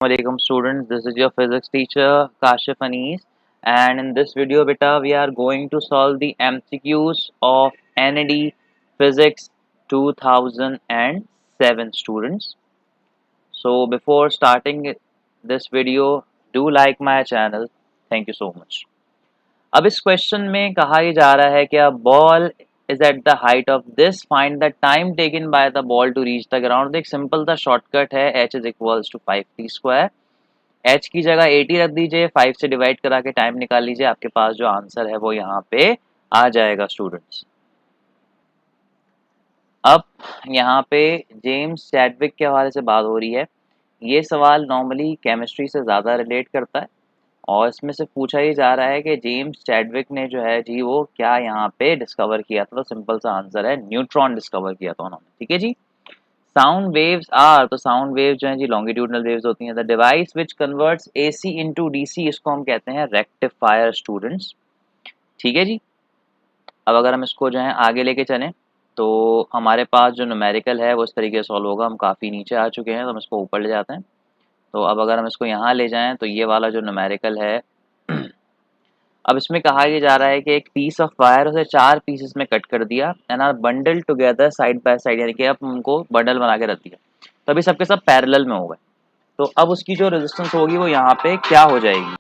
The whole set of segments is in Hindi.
Assalamualaikum students, this is your physics teacher Kashif Anis, and in this video beta we are going to solve the MCQs of NAD Physics 2007 students. So before starting this video, do like my channel. Thank you so much. अब इस क्वेश्चन में कहा ही जा रहा है कि a ball is at the height of this, find the time taken by the ball to reach the ground. एक सिंपल सा शॉर्टकट है, h is equals to 5t square. h की जगह 80 रख दीजिए, 5 से डिवाइड करा के टाइम निकाल लीजिए, आपके पास जो आंसर है वो यहाँ पे आ जाएगा स्टूडेंट्स। अब यहाँ पे जेम्स चैडविक के हवाले से बात हो रही है। ये सवाल नॉर्मली केमिस्ट्री से ज़्यादा रिलेट करता है और इसमें से पूछा ही जा रहा है कि जेम्स चैडविक ने जो है जी वो क्या यहाँ पे डिस्कवर किया था। तो सिंपल सा आंसर है न्यूट्रॉन डिस्कवर किया था उन्होंने। ठीक है जी। साउंड वेव्स आर, तो साउंड वेव्स जो है जी लॉन्गिट्यूडनल वेव्स होती हैं। The device which converts AC into DC, इसको हम कहते हैं रेक्टिफायर स्टूडेंट्स। ठीक है जी। अब अगर हम इसको जो है आगे लेके चलें तो हमारे पास जो न्यूमेरिकल है वो इस तरीके से सॉल्व होगा। हम काफ़ी नीचे आ चुके हैं तो हम इसको ऊपर ले जाते हैं। तो अब अगर हम इसको यहाँ ले जाएं तो ये वाला जो न्यूमेरिकल है अब इसमें कहा यह जा रहा है कि एक पीस ऑफ वायर उसे 4 पीसेस में कट कर दिया and are bundle together side by side, यानी कि अब उनको बंडल बना के रख दिया तो अभी सबके सब पैरेलल में हो गए। तो अब उसकी जो रेजिस्टेंस होगी वो यहाँ पे क्या हो जाएगी।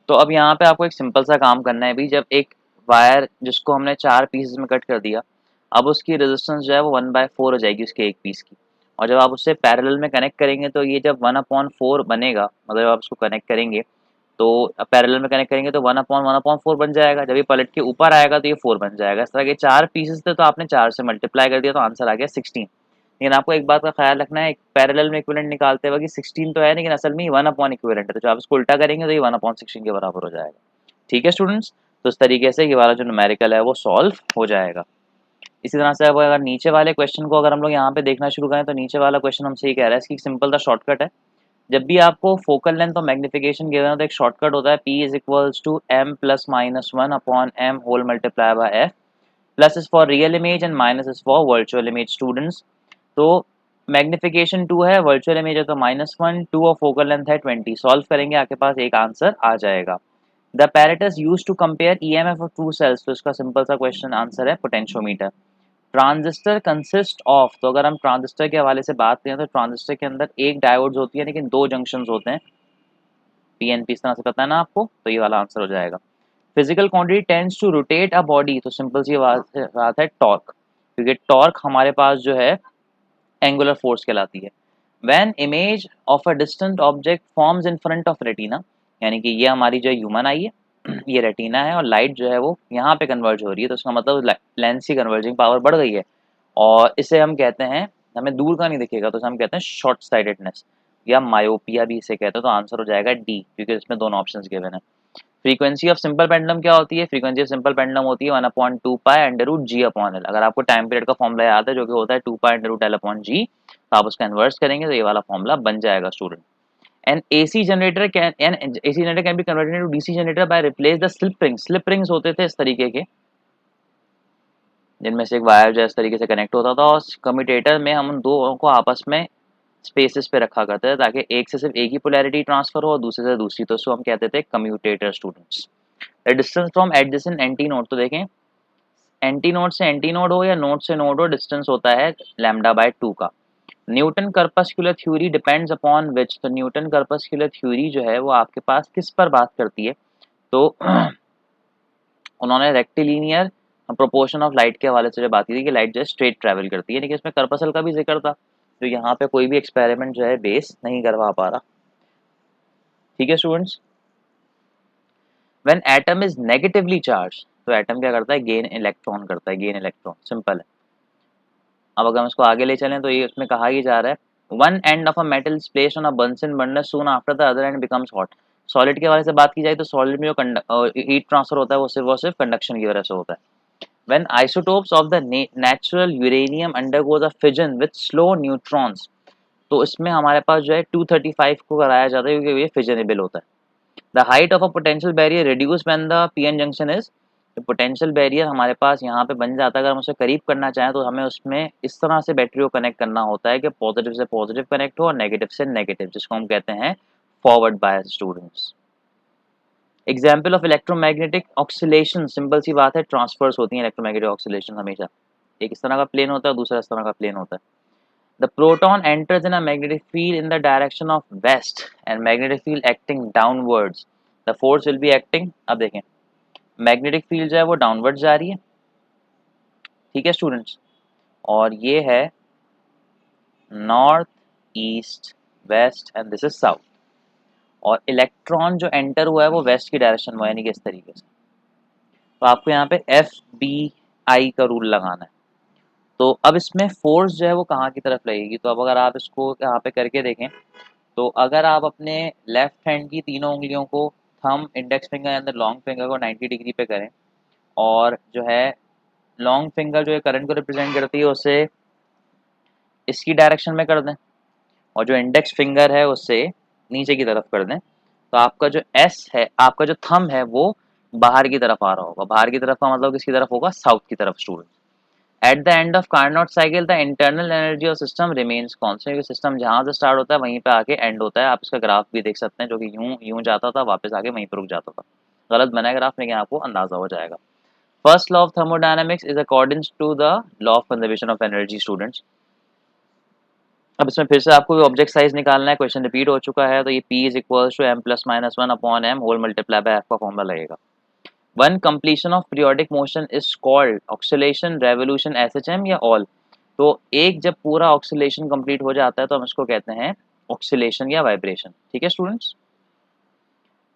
तो अब यहाँ पे आपको एक सिंपल सा काम करना है भी, जब एक वायर जिसको हमने 4 पीसेस में कट कर दिया, अब उसकी रेजिस्टेंस जो है वो 1/4 हो जाएगी उसके एक पीस की। और जब आप उससे पैरेलल में कनेक्ट करेंगे तो ये जब 1/4 बनेगा, मतलब आप उसको कनेक्ट करेंगे तो पैरेलल में कनेक्ट करेंगे तो 1/1/4 बन जाएगा। जब ये पलट के ऊपर आएगा तो ये 4 बन जाएगा। इस तरह के 4 पीसेस थे तो आपने 4 से मल्टीप्लाई कर दिया तो आंसर आ गया 16। लेकिन आपको एक बात का ख्याल रखना है, पैरेलल में इक्विवेलेंट निकालते वक्त 16 तो है लेकिन असल में 1 इक्विवेलेंट है, तो जब आप इसको उल्टा करेंगे तो ये 1/16 के बराबर हो जाएगा। ठीक है स्टूडेंट्स, तो इस तरीके से ये वाला जो न्यूमेरिकल है वो सॉल्व हो जाएगा। इसी तरह से अब अगर नीचे वाले क्वेश्चन को अगर हम लोग यहाँ पे देखना शुरू करें तो नीचे वाला क्वेश्चन हमसे ये कह रहा है, इसकी सिंपल सा शॉर्टकट है। जब भी आपको फोकल लेंथ और मैग्निफिकेशन गिवन हो तो एक शॉर्टकट होता है, P is equals to m plus minus 1 upon m whole multiply by f। Plus is for real image and minus is for virtual image students. तो मैग्निफिकेशन 2 है, वर्चुअल इमेज है तो -1, 2 और फोकल लेंथ है 20। सॉल्व करेंगे आपके पास एक आंसर आ जाएगा। The apparatus used to compare EMF of two cells, तो इसका सिंपल सा क्वेश्चन आंसर है पोटेंशियोमीटर। ट्रांजिस्टर कंसिस्ट ऑफ, तो अगर हम ट्रांजिस्टर के हवाले से बात करें तो ट्रांजिस्टर के अंदर एक डायोड्स होती है लेकिन 2 जंक्शंस होते हैं। PNP इस तरह से पता है ना आपको, तो ये वाला आंसर हो जाएगा। Physical quantity tends to rotate a body, तो सिंपल सी बात है टॉर्क, क्योंकि टॉर्क हमारे पास जो है एंगुलर फोर्स कहलाती है। When image of a distant object forms in front of retina, यानी कि ये हमारी जो ह्यूमन आई है ये रेटिना है और लाइट जो है वो यहाँ पे कन्वर्ज हो रही है, तो उसका मतलब लेंस की कन्वर्जिंग पावर बढ़ गई है और इसे हम कहते हैं, हमें दूर का नहीं दिखेगा तो इसे हम कहते हैं शॉर्ट साइटेडनेस या मायोपिया भी इसे कहते हैं। तो आंसर हो जाएगा डी, क्योंकि इसमें दोनों ऑप्शंस गिवन है। फ्रीक्वेंसी ऑफ सिंपल पेंडुलम क्या होती है, फ्रीक्वेंसी ऑफ सिंपल पेंडुलम होती है 1/2 पाई अंडर रूट जी अपॉन एल। अगर आपको टाइम पीरियड का फॉर्मूला याद है जो कि होता है 2 pi under root L upon g, तो आप उसका इन्वर्स करेंगे तो ये वाला फॉर्मूला बन जाएगा student. An AC generator can be converted into DC generator by replace the slip rings। slip rings होते थे इस तरीके के, जिनमें से एक वायर जो इस तरीके से कनेक्ट होता था और कम्यूटेटर में हम उन दो को आपस में स्पेसेस पे रखा करते थे ताकि एक से सिर्फ एक ही पोलैरिटी ट्रांसफर हो और दूसरे से दूसरी, तो उसको हम कहते थे commutator students. The distance from adjacent anti node, तो देखें एंटी नोड से एंटी नोड हो या नोड से नोड हो, डिस्टेंस होता है λ/2 का। Newton corpuscular theory depends upon which, तो न्यूटन कर्पस्कुलर थ्योरी जो है वो आपके पास किस पर बात करती है, तो उन्होंने रेक्टिलिनियर प्रोपोर्शन ऑफ लाइट के हवाले से जो बात की थी कि लाइट जो है स्ट्रेट ट्रैवल करती है, लेकिन इसमें कर्पसल का भी जिक्र था, तो यहाँ पे कोई भी एक्सपेरिमेंट जो है बेस नहीं करवा पा रहा। ठीक है students. When atom is negatively charge, तो एटम क्या करता है, गेन इलेक्ट्रॉन करता है, गेन इलेक्ट्रॉन, सिंपल है। अब अगर हम इसको आगे ले चलें तो ये उसमें कहा ही जा रहा है one end of a metal is placed on a Bunsen burner soon after the other end becomes hot. Solid के बारे से बात की जाए तो सॉलिड में जो हीट ट्रांसफर होता है वो सिर्फ कंडक्शन की वजह से होता है। When isotopes of the natural uranium undergoes a fission with slow neutrons, तो इसमें हमारे पास जो है 235 को कराया जाता है क्योंकि ये फिजनेबल होता है। The height of a potential barrier reduced when the PN junction is potential barrier हमारे पास यहाँ पे बन जाता है। अगर हम उसे करीब करना चाहें तो हमें उसमें इस तरह से बैटरी को कनेक्ट करना होता है कि पॉजिटिव से पॉजिटिव कनेक्ट हो और नेगेटिव से नेगेटिव, जिसको हम कहते हैं forward bias students. Example of electromagnetic oscillation, simple सी बात है, ट्रांसफर्स होती हैं इलेक्ट्रोमैग्नेटिक ऑक्सीलेशन हमेशा। एक इस तरह का प्लेन होता है, दूसरा इस तरह का प्लेन होता है। The proton enters in a magnetic field in the direction of west and magnetic field acting downwards, the force will be acting. अब देखें, मैग्नेटिक फील्ड जो है वो डाउनवर्ड जा रही है, ठीक है स्टूडेंट्स, और ये है north, east, west and this is south. और इलेक्ट्रॉन जो एंटर हुआ है वो वेस्ट की डायरेक्शन में, यानी कि इस तरीके से। तो आपको यहाँ पे एफ बी आई का रूल लगाना है। तो अब इसमें फोर्स जो है वो कहाँ की तरफ लगेगी, तो अब अगर आप इसको यहाँ पे करके देखें, तो अगर आप अपने लेफ्ट हैंड की तीनों उंगलियों को, thumb, index finger and long finger को 90 डिग्री पे करें, और जो है लॉन्ग फिंगर जो है करंट को रिप्रेजेंट करती है उसे इसकी डायरेक्शन में कर दें, और जो इंडेक्स फिंगर है उससे नीचे की तरफ कर दें, तो आपका जो एस है, आपका जो थंब है वो बाहर की तरफ आ रहा होगा। बाहर की तरफ का मतलब किसकी तरफ होगा, साउथ की तरफ student. At the end of Carnot cycle the internal energy of system remains constant. System जहाँ से स्टार्ट होता है वहीं पे आके एंड होता है। आप इसका ग्राफ भी देख सकते हैं, जो कि यूं यूं जाता था, वापस आके वहीं पर रुक जाता था। गलत बना है ग्राफ, लेकिन आपको अंदाजा हो जाएगा। First law of thermodynamics is according to the law of conservation of energy students. अब इसमें फिर से आपको ऑब्जेक्ट साइज निकालना है, क्वेश्चन रिपीट हो चुका है, तो ये P is equals to m plus minus 1 upon m whole multiply by f का फॉर्मूला लगेगा। One completion of periodic motion is called oscillation, revolution, SHM या ऑल। तो एक जब पूरा ऑक्सीलेशन कंप्लीट हो जाता है तो हम इसको कहते हैं ऑक्सीलेशन या वाइब्रेशन, ठीक है students.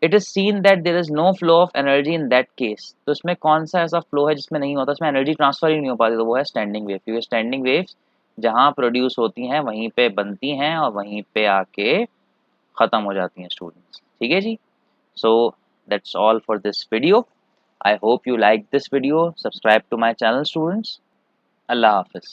It is seen that there is no flow of energy in that case. तो इसमें कौन सा ऐसा फ्लो है जिसमें नहीं होता, इसमें एनर्जी ट्रांसफर ही नहीं हो पाती, तो वो है स्टैंडिंग वेव। क्योंकि स्टैंडिंग वेव्स जहाँ प्रोड्यूस होती हैं वहीं पे बनती हैं और वहीं पे आके ख़त्म हो जाती हैं स्टूडेंट्स, ठीक है जी। So that's all for this video. I hope you like this video. Subscribe to my channel students. Allah Hafiz.